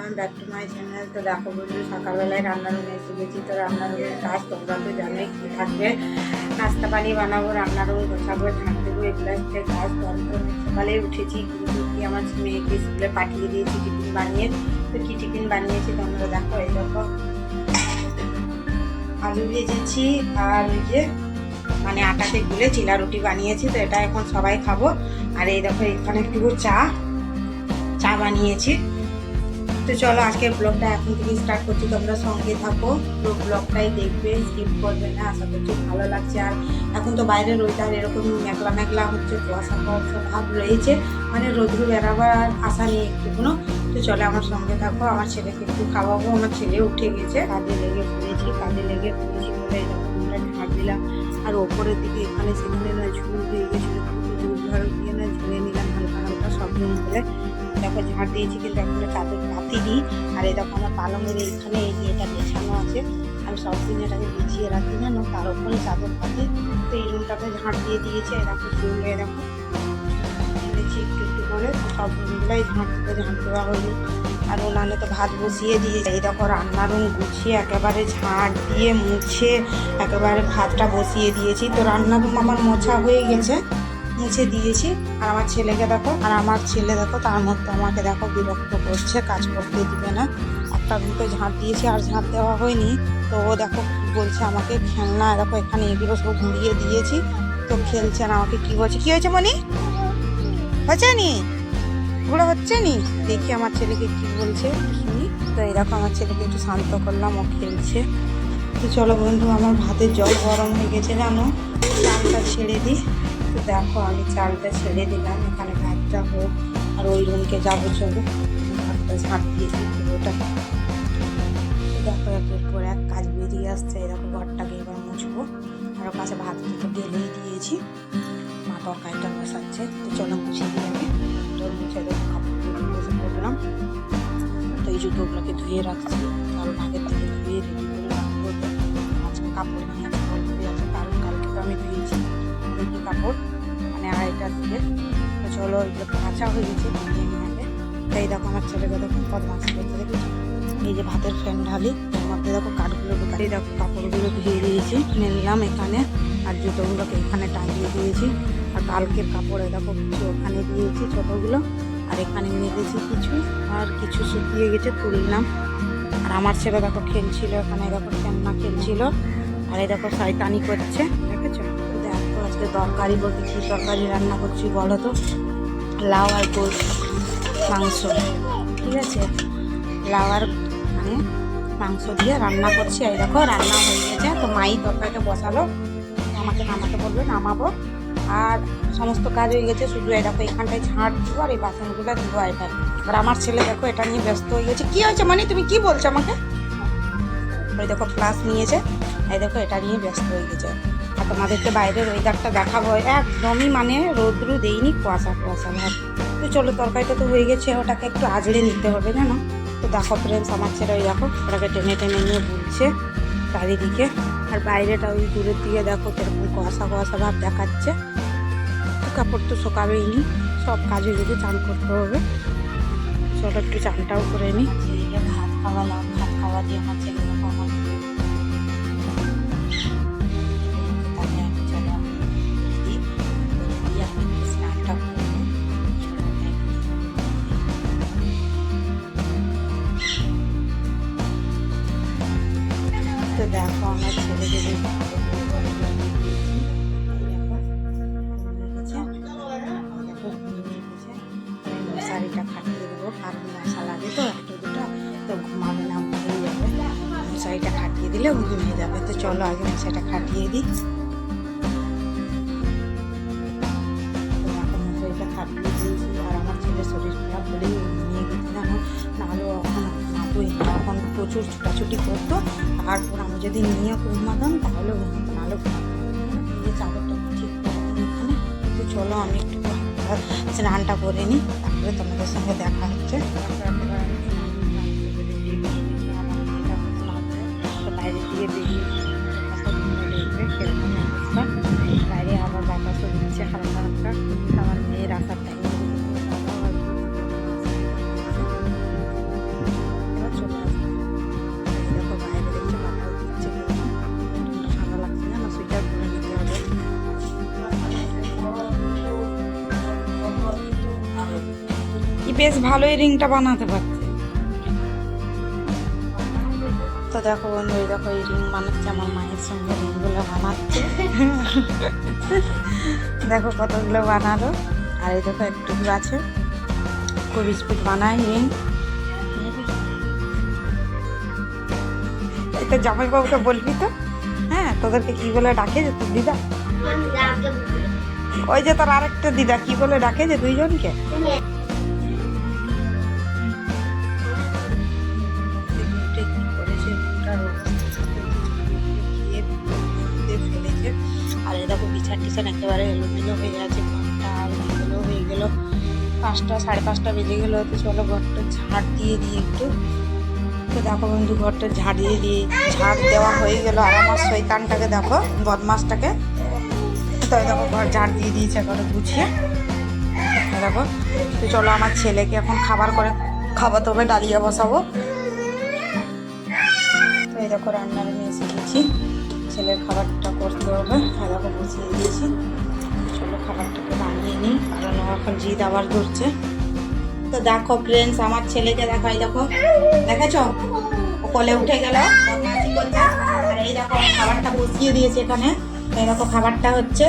Welcome back to my channel. তো দেখো বন্ধু, সকালবেলায় রান্নারুমে এসে গেছি। তো রান্নারুমের কাজ তোমরা তো জানোই কী থাকবে। নাস্তা পানি বানাবো, রান্নারুম গোছাবো, ঝাঁট দেবো, এগুলো হচ্ছে কাজ। তো আমি তো সকালে উঠেছি, কিন্তু কি আমার মেয়েকে স্কুলে পাঠিয়ে দিয়েছি টিফিন বানিয়ে। তো কী টিফিন বানিয়েছি তোমরা দেখো। এই দেখো আলু ভেজেছি, আর ওই যে মানে আটাতে গুলে চিলা রুটি বানিয়েছি। তো এটা এখন সবাই খাবো। আর এই দেখো এখানে একটু চা বানিয়েছি। তো চলো আজকের ব্লগটা এখন থেকে স্টার্ট করছি, তোমরা সঙ্গে থাকো, পুরো ব্লগটাই দেখবে, স্কিপ করবে না। আশা করছি ভালো লাগছে। আর এখন তো বাইরের ওয়েদার এরকম মেঘলা মেঘলা হচ্ছে, কুয়াশা কুয়াশা ভাব রয়েছে, মানে রোদ্রু বেড়াবার আর আশা নেই একটুকুনো। তো চলে আমার সঙ্গে থাকো, আমার ছেলেকে একটু খাওয়াবো। আমার ছেলে উঠে গেছে, কাজে লেগে পড়েছি বলে এরকম আমরা ঝাড় দিলাম। আর ওপরের দিকে এখানে সেখানে না ঝুল দিয়ে গেছিলো, ঝুল ঝাড় দিয়ে না ঝুলে নিলাম হালকা হালকা সব রুম করে। দেখো ঝাড় দিয়েছি, কিন্তু এখনো চাদর পাতিনি। আর এই দেখো আমার পালঙের এইখানে এই যে এটা বিছানো আছে, আমি সব দিন এটাকে বিছিয়ে রাখি না, তার উপরে চাদর পাতি। তো এই রুমটাতে ঝাড় দিয়ে দিয়েছে। এরকম চুল এরকম এনেছি একটু একটু করে, সব রুমগুলাই ঝাঁট দেওয়া হয়নি। আর উনানে তো ভাত বসিয়ে দিয়েছে। এই দেখো রান্নারুম গুছিয়ে একেবারে ঝাঁট দিয়ে মুছে একেবারে ভাতটা বসিয়ে দিয়েছি। তো রান্নারুম আমার মোছা হয়ে গেছে, মুছে দিয়েছি। আর আমার ছেলেকে দেখো, তার মধ্যে আমাকে দেখো বিরক্ত করছে, কাজ করতে দিবে না। একটা রুম তো ঝাঁট দিয়েছি, আর ঝাঁট দেওয়া হয়নি। তো ও দেখো বলছে আমাকে খেলনা, দেখো এখানে এগুলো সব ঘুরিয়ে দিয়েছি। তো খেলছে না, আমাকে কি বলছে, কি হয়েছে মনি, হচ্ছে নি ওগুলো হচ্ছে নি, দেখি আমার ছেলেকে কি বলছে শুনি। তো এই দেখো আমার ছেলেকে একটু শান্ত করলাম, ও খেলছে। তো চলো বন্ধু, আমার ভাতের জল গরম হয়ে গেছে জানো, চালটা ছেড়ে দিই। তো দেখো আমি চালটা ছেড়ে দিলাম, এখানে ভাতটা হোক। আর ওই রুমকে যাবো, চলো ভাতটা ঝাঁট দিয়েছি পুরোটা। দেখো একের পর এক কাজ বেরিয়ে আসছে। এরকম ঘরটাকে এবার মুছবো। আরও কাছে ভাত তো ঢেলেই দিয়েছি, মা তরকারিটা বসাচ্ছে। তো চলো মুছে দিয়ে আমি তো মুছে দেবো, কাপড়গুলো বসে পড়লাম। তো এই জুতোগুলোকে ধুয়ে রাখছি, কারণ আগের থেকে ধুয়ে রেডি করে রাখবো। আজকে কাপড় নিয়ে ধুয়ে আছে, কারণ কালকে তো আমি ধুয়েছি দেখি কাপড়, মানে আড়াইটা দিয়ে। তো চলো এগুলো কাঁচা হয়ে গেছে, ধুয়ে নিয়ে আগে। তাই দেখো আমার ছেলেকে দেখো বদমাশ করতে দেখেছি। এই যে ভাতের ফ্যান ঢালি, তার মধ্যে দেখো কাঠগুলো ঢুকাই, দেখো কাপড়গুলো ধুয়ে দিয়েছি, নিলাম এখানে। আর জুতোগুলোকে এখানে টাঙিয়ে দিয়েছি। আর কালকের কাপড়ে দেখো কিছু ওখানে দিয়েছি ছোটোগুলো, আর এখানে মেরেছি কিছু, আর কিছু শুকিয়ে গেছে তুললাম। আর আমার ছেলে দেখো খেলছিল এখানে, দেখো খেলনা খেলছিল। আর এই দেখো শয়তানি করছে, দেখেছো। দেখো আজকে তরকারি বলতে কী তরকারি রান্না করছি বলো তো, লাউ আর গোল মাংস, ঠিক আছে। লাউ আর মানে মাংস দিয়ে রান্না করছি। এই দেখো রান্না হয়ে গেছে। তো মাই তরকারিটা বসালো, আমাকে নামাতে বলবে, নামাবো। আর সমস্ত কাজ হয়ে গেছে, শুধু এই দেখো এখানটায় ঝাঁট দিব আর এই বাসনগুলো দিব এটা। আর আমার ছেলে দেখো এটা নিয়ে ব্যস্ত হয়ে গেছে। কী হয়েছে মানে, তুমি কি বলছো আমাকে? ওই দেখো ফ্লাস নিয়েছে, এই দেখো এটা নিয়ে ব্যস্ত হয়ে গেছে। আর তোমাদেরকে বাইরের ওয়েদারটা দেখাবো, একদমই মানে রৌদ্রু দেয়নি, কুয়াশা কুয়াশা ভাব। তো চলো তরকারিটা তো হয়ে গেছে, ওটাকে একটু আজড়ে নিতে হবে জানো। তো দেখো ফ্রেন্ডস, আমার ছেলে ওই দেখো ওটাকে টেনে টেনে নিয়ে বুলছে চারিদিকে। আর বাইরেটা ওই দূরের দিকে দেখো কিরকম কুয়াশা কুয়াশা ভাব দেখাচ্ছে। তো কাপড় তো শুকাবেই নি, সব কাজ হয়ে গেছে, চান করতে হবে। চলো একটু চানটাও করে নিই। ভাত খাওয়ালাম, ভাত খাওয়া দিয়ে আমার ছেলে আমার স্নানটা করবো। তো দেখো আমার ছেলে যদি মশারিটা খাটিয়ে দেবো, কারণ মশা লাগে তো একটা দুটো, তো ঘুমাবে না, ঘুমিয়ে যাবে। মশারিটা খাটিয়ে দিলে ঘুমিয়ে যাবে। তো চলো আগে মশারিটা খাটিয়ে দিই। তো দেখো মশারিটা খাটিয়ে দিয়েছি। আর আমার ছেলের শরীর খারাপ বলেই ঘুমিয়ে গেছে জানো, নাহলে এখন ঘুমাতোই না। এখন প্রচুর ছুটাছুটি করতো, তারপর আমি যদি নিয়ে ঘুমাতাম তাহলে ঘুমাতো, নাহলে ঘুমাতো না। চাদরটা ঠিক করবো এখানে। তো চলো আমি একটু স্নানটা করে নিই, তারপরে তোমাদের সঙ্গে দেখা হচ্ছে। বাইরে দিয়ে বেরিয়ে সেরকম অবস্থা, বাইরে আবার বাতাসও দিচ্ছে হালকা হালকা। আমার মেয়ের আসার টাইম বেশ ভালোই রিংটা বানাতে পারছে। তো দেখো বন্ধু, এই দেখো এই রিং বানাচ্ছে, আমার মায়ের সঙ্গে রিংগুলো বানাচ্ছে। দেখো কতগুলো বানালো। আর এই দেখো একটু আছে, খুব স্পিড বানায় রিং। এটা জামাইবাবুকে বলবি তো, হ্যাঁ তোদেরকে কি বলে ডাকে যে তোর দিদা? ওই যে তোর আরেকটা দিদা কি বলে ডাকে যে দুইজনকে? আর এই দেখো বিছান টিছান একেবারে এলোমেলো হয়ে আছে, ঘরটা আর এগুলো হয়ে গেল 5টা 5:30 বেজে গেলো। তো চলো ঘরটা ঝাড় দিয়ে দিই একটু। তো দেখো বন্ধু, ঘরটা ঝাড় দেওয়া হয়ে গেল। আর আমার শয়তানটাকে দেখো, বদমাসটাকে, তো দেখো ঘর ঝাড় দিয়ে দিয়েছে একেবারে গুছিয়ে। দেখো, তো চলো আমার ছেলেকে এখন খাওয়াতে হবে, ডালিয়া বসাবো। তো এই দেখো রান্নারে নিয়ে এসে গেছি, ছেলের খাবারটা করতে হবে। দেখো বসিয়ে দিয়েছি, চলো খাবারটাকে বানিয়ে নিই, কারণ ও এখন জিদ আবার ধরছে। তো দেখো ফ্রেন্ডস, আমার ছেলেকে দেখাই, দেখো দেখেছ ও কোলে উঠে গেল, বদমাশি করছে। আর এই দেখো খাবারটা বসিয়ে দিয়েছে এখানে, এই দেখো খাবারটা হচ্ছে।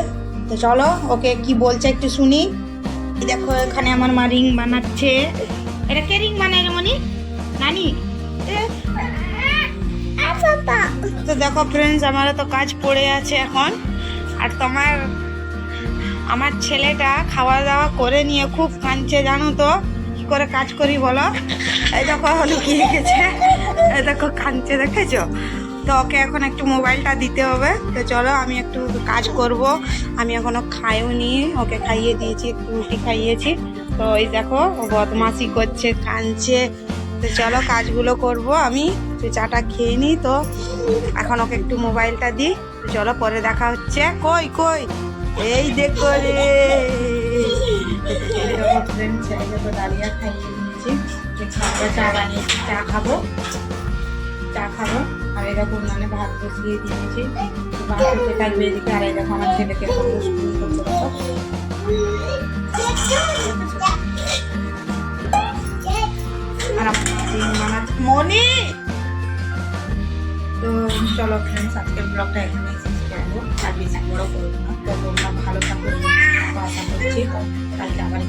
তো চলো ওকে কি বলছে একটু শুনি। এই দেখো এখানে আমার মা রিং বানাচ্ছে। এটা কে রিং বানায় রে মনি? নানি? তো দেখো ফ্রেন্ডস, আমারও তো কাজ পড়ে আছে এখন। আর আমার ছেলেটা খাওয়া দাওয়া করে নিয়ে খুব কাঁদছে, জানো তো। কি করে কাজ করি বলো? এই দেখো লুকিয়ে গেছে, এই দেখো কাঁদছে, দেখেছো? তো ওকে এখন একটু মোবাইলটা দিতে হবে। তো চলো আমি একটু কাজ করব। আমি এখনো খাইও নি, ওকে খাইয়ে দিয়েছি, একটু রুটি খাইয়েছি। তো এই দেখো ও বদমাশি করছে, কাঁদছে। তো চলো কাজগুলো করব আমি, তো চাটা খেয়ে নিই। তো এখন ওকে একটু মোবাইলটা দিই। তো চলো পরে দেখা হচ্ছে। কই কই এই দেখো রে, ছেলেকে তো ডালিয়া খাইয়ে দিয়েছি, চা বানিয়েছি, চা খাবো। আর এই দেখো মানে ভাত বসিয়ে দিয়েছি, ভাত হতে থাকবে এদিকে। আর এই দেখো আমার ছেলেকে স্কুল করতে দেখো। আর আমার মনি। তো চলো ফ্রেন্ডস, আজকের ব্লগটা এখানে শেষ করবো, আর বেশি বড় করবো না। তো তোমরা ভালো থাকো, আশা করছি কালকে আবার